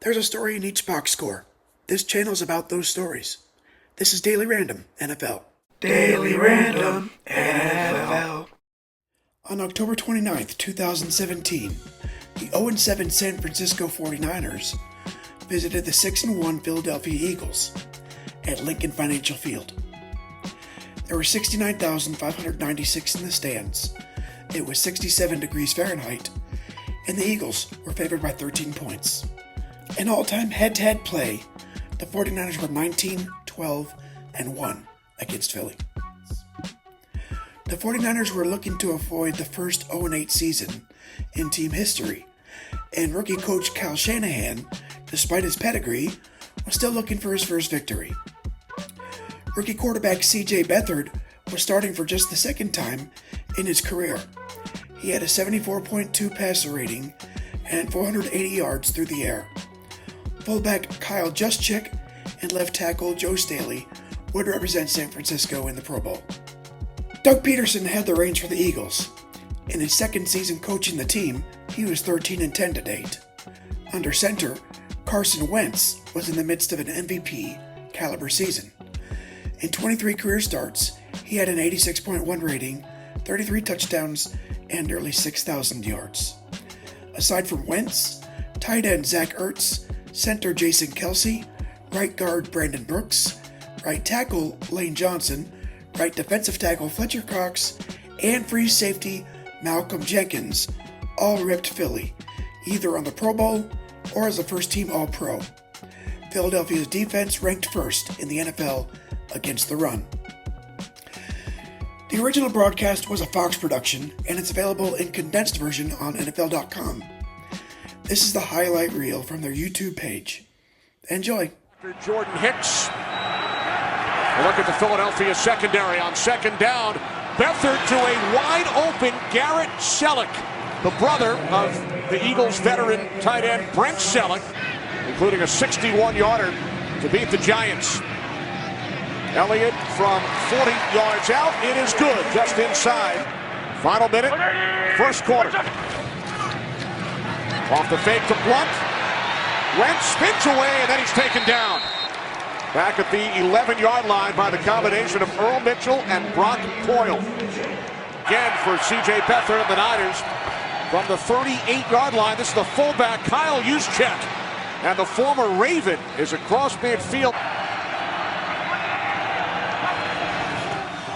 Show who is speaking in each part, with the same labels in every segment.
Speaker 1: There's a story in each box score. This channel is about those stories. This is Daily Random NFL.
Speaker 2: Daily Random NFL.
Speaker 1: On October 29th, 2017, the 0-7 San Francisco 49ers visited the 6-1 Philadelphia Eagles at Lincoln Financial Field. There were 69,596 in the stands. It was 67 degrees Fahrenheit, and the Eagles were favored by 13 points. In all-time head-to-head play, the 49ers were 19-12-1 against Philly. The 49ers were looking to avoid the first 0-8 season in team history, and rookie coach Kyle Shanahan, despite his pedigree, was still looking for his first victory. Rookie quarterback C.J. Beathard was starting for just the second time in his career. He had a 74.2 passer rating and 480 yards through the air. Fullback Kyle Juszczyk and left tackle Joe Staley would represent San Francisco in the Pro Bowl. Doug Peterson had the reins for the Eagles. In his second season coaching the team, he was 13-10 to date. Under center, Carson Wentz was in the midst of an MVP caliber season. In 23 career starts, he had an 86.1 rating, 33 touchdowns, and nearly 6,000 yards. Aside from Wentz, tight end Zach Ertz, center Jason Kelce, right guard Brandon Brooks, right tackle Lane Johnson, right defensive tackle Fletcher Cox, and free safety Malcolm Jenkins all ripped Philly, either on the Pro Bowl or as a first-team All-Pro. Philadelphia's defense ranked first in the NFL against the run. The original broadcast was a Fox production, and it's available in condensed version on NFL.com. This is the highlight reel from their YouTube page. Enjoy.
Speaker 3: Jordan Hicks. A look at the Philadelphia secondary on second down. Beathard to a wide-open Garrett Selleck, the brother of the Eagles veteran tight end Brent Selleck, including a 61-yarder to beat the Giants. Elliott from 40 yards out. It is good, just inside. Final minute, first quarter. Off the fake to Blunt. Wentz spins away, and then he's taken down. Back at the 11-yard line by the combination of Earl Mitchell and Brock Coyle. Again for C.J. Beathard and the Niners. From the 38-yard line, this is the fullback Kyle Juszczyk. And the former Raven is across midfield.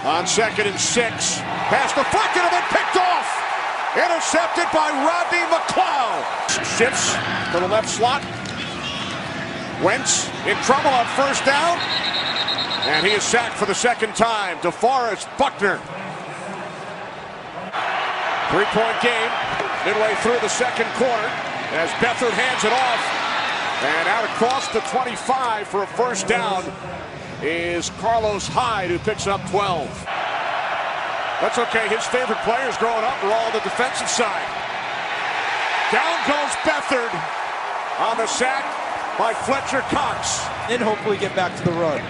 Speaker 3: On 2nd and 6. Pass deflected and then picked off. Intercepted by Rodney McLeod. Shifts to the left slot. Wentz in trouble on first down. And he is sacked for the second time. DeForest Buckner. 3-point game. Midway through the second quarter as Beathard hands it off. And out across the 25 for a first down is Carlos Hyde, who picks up 12. That's okay. His favorite players growing up were all on the defensive side. Down goes Beathard on the sack by Fletcher Cox.
Speaker 4: And hopefully get back to the run.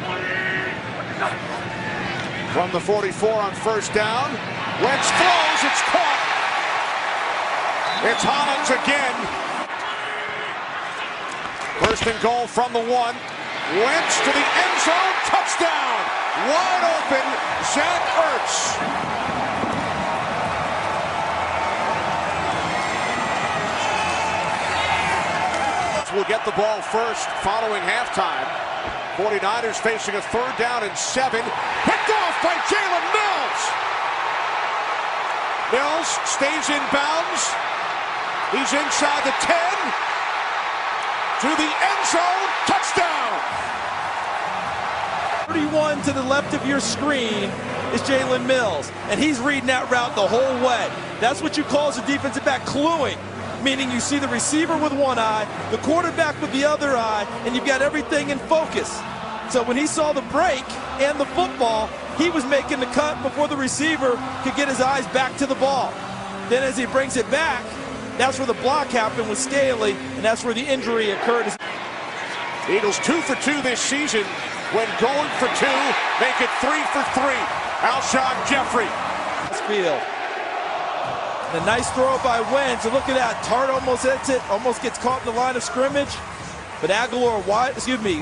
Speaker 3: From the 44 on first down. Wentz throws. It's caught. It's Hollins again. First and goal from the 1. Wentz to the end zone. Touchdown. Wide open. Zach Ertz. Will get the ball first following halftime. 49ers facing a third down and 7. Picked off by Jalen Mills. Mills stays in bounds. He's inside the 10. To the end zone. Touchdown.
Speaker 4: 31 to the left of your screen is Jalen Mills. And he's reading that route the whole way. That's what you call as a defensive back cluing. Meaning you see the receiver with one eye, the quarterback with the other eye, and you've got everything in focus. So when he saw the break and the football, he was making the cut before the receiver could get his eyes back to the ball. Then as he brings it back, that's where the block happened with Staley, and that's where the injury occurred.
Speaker 3: Eagles 2 for 2 this season. When going for 2, make it 3 for 3. Alshon Jeffrey.
Speaker 4: Field. The nice throw by Wentz. And look at that. Tart almost hits it. Almost gets caught in the line of scrimmage. But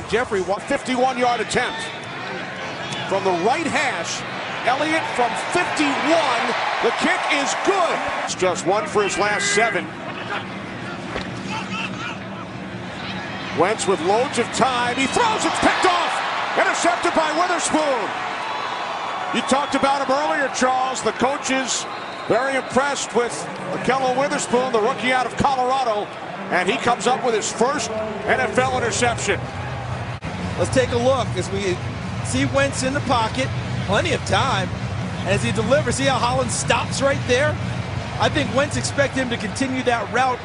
Speaker 4: Jeffrey,
Speaker 3: 51-yard attempt. From the right hash, Elliott from 51. The kick is good. It's just one for his last 7. Wentz with loads of time. He throws, it's picked off. Intercepted by Witherspoon. You talked about him earlier, Charles. The coaches very impressed with Ahkello Witherspoon, the rookie out of Colorado. And he comes up with his first NFL interception.
Speaker 4: Let's take a look as we see Wentz in the pocket. Plenty of time. And as he delivers, see how Holland stops right there? I think Wentz expected him to continue that route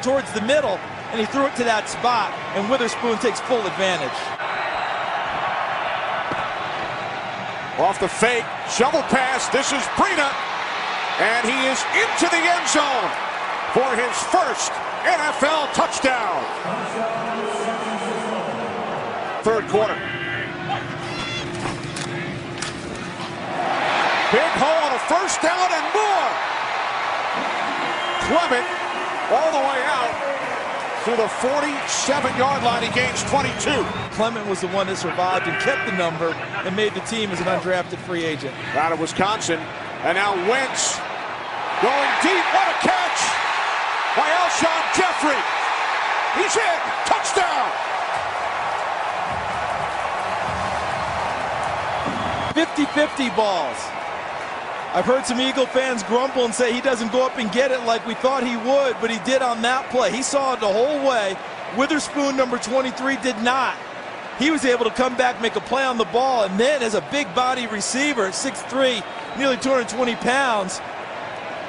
Speaker 4: towards the middle, and he threw it to that spot, and Witherspoon takes full advantage.
Speaker 3: Off the fake, shovel pass, this is Breida, and he is into the end zone for his first NFL touchdown. Third quarter. Big hole on a first down and more. Clement all the way out to the 47-yard line. He gains 22.
Speaker 4: Clement was the one that survived and kept the number and made the team as an undrafted free agent.
Speaker 3: Out of Wisconsin. And now Wentz going deep. What a catch by Alshon Jeffrey. He's in. Touchdown.
Speaker 4: 50-50 balls. I've heard some Eagle fans grumble and say he doesn't go up and get it like we thought he would, but he did on that play. He saw it the whole way. Witherspoon, number 23, did not. He was able to come back, make a play on the ball, and then as a big body receiver at 6'3", nearly 220 pounds,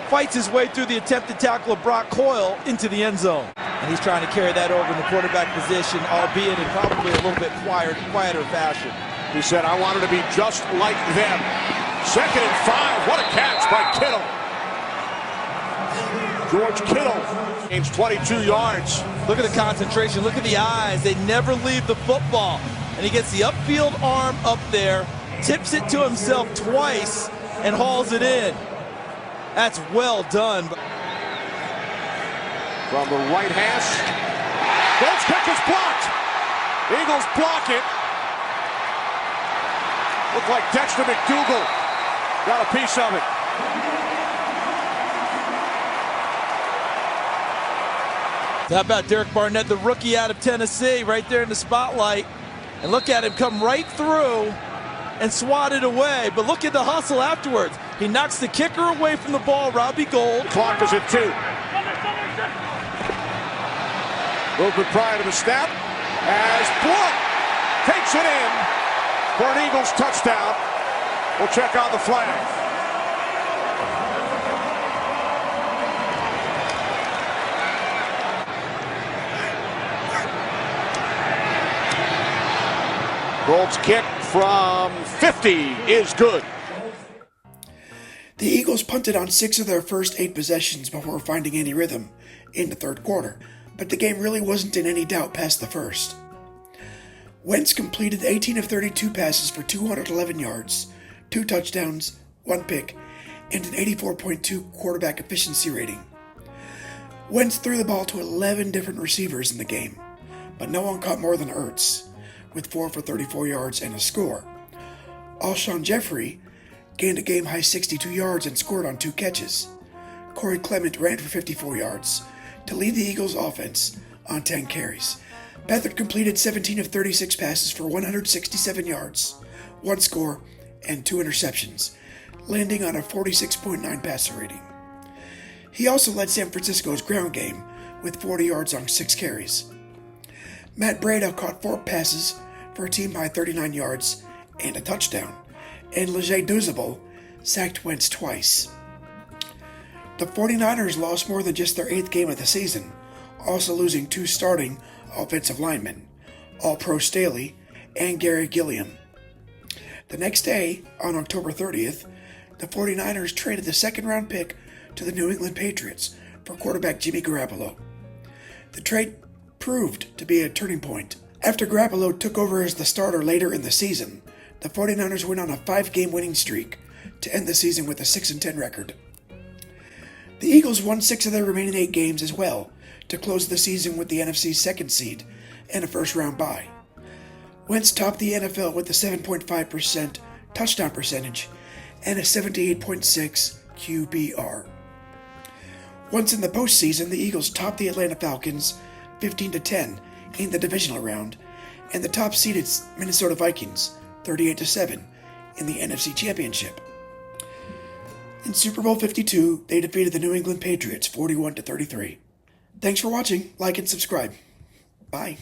Speaker 4: fights his way through the attempted tackle of Brock Coyle into the end zone. And he's trying to carry that over in the quarterback position, albeit in probably a little bit quieter fashion.
Speaker 3: He said, I wanted to be just like them. 2nd and 5. What a catch by Kittle. George Kittle gains 22 yards.
Speaker 4: Look at the concentration. Look at the eyes. They never leave the football. And he gets the upfield arm up there, tips it to himself twice, and hauls it in. That's well done.
Speaker 3: From the right hash. Gold's kick is blocked. Eagles block it. Looked like Dexter McDougal got a piece of it.
Speaker 4: How about Derek Barnett, the rookie out of Tennessee, right there in the spotlight. And look at him come right through and swat it away. But look at the hustle afterwards. He knocks the kicker away from the ball, Robbie Gould.
Speaker 3: Clock is at 2. Movement prior to the snap as Blount takes it in for an Eagles touchdown. We'll check on the flag. Gould's kick from 50 is good.
Speaker 1: The Eagles punted on 6 of their first 8 possessions before finding any rhythm in the third quarter, but the game really wasn't in any doubt past the first. Wentz completed 18 of 32 passes for 211 yards, 2 touchdowns, 1 pick, and an 84.2 quarterback efficiency rating. Wentz threw the ball to 11 different receivers in the game, but no one caught more than Ertz, with 4 for 34 yards and a score. Alshon Jeffrey gained a game-high 62 yards and scored on 2 catches. Corey Clement ran for 54 yards to lead the Eagles' offense on 10 carries. Beathard completed 17 of 36 passes for 167 yards, 1 score, and 2 interceptions, landing on a 46.9 passer rating. He also led San Francisco's ground game with 40 yards on 6 carries. Matt Breida caught 4 passes for a team-high 39 yards and a touchdown, and Leger Douzable sacked Wentz twice. The 49ers lost more than just their 8th game of the season, also losing 2 starting offensive linemen, All-Pro Staley and Gary Gilliam. The next day, on October 30th, the 49ers traded the 2nd-round pick to the New England Patriots for quarterback Jimmy Garoppolo. The trade proved to be a turning point. After Garoppolo took over as the starter later in the season, the 49ers went on a 5-game winning streak to end the season with a 6-10 record. The Eagles won 6 of their remaining 8 games as well to close the season with the NFC's 2nd seed and a first-round bye. Wentz topped the NFL with a 7.5% touchdown percentage and a 78.6 QBR. Once in the postseason, the Eagles topped the Atlanta Falcons 15-10 in the divisional round, and the top-seeded Minnesota Vikings 38-7 in the NFC Championship. In Super Bowl 52, they defeated the New England Patriots 41-33. Thanks for watching. Like and subscribe. Bye.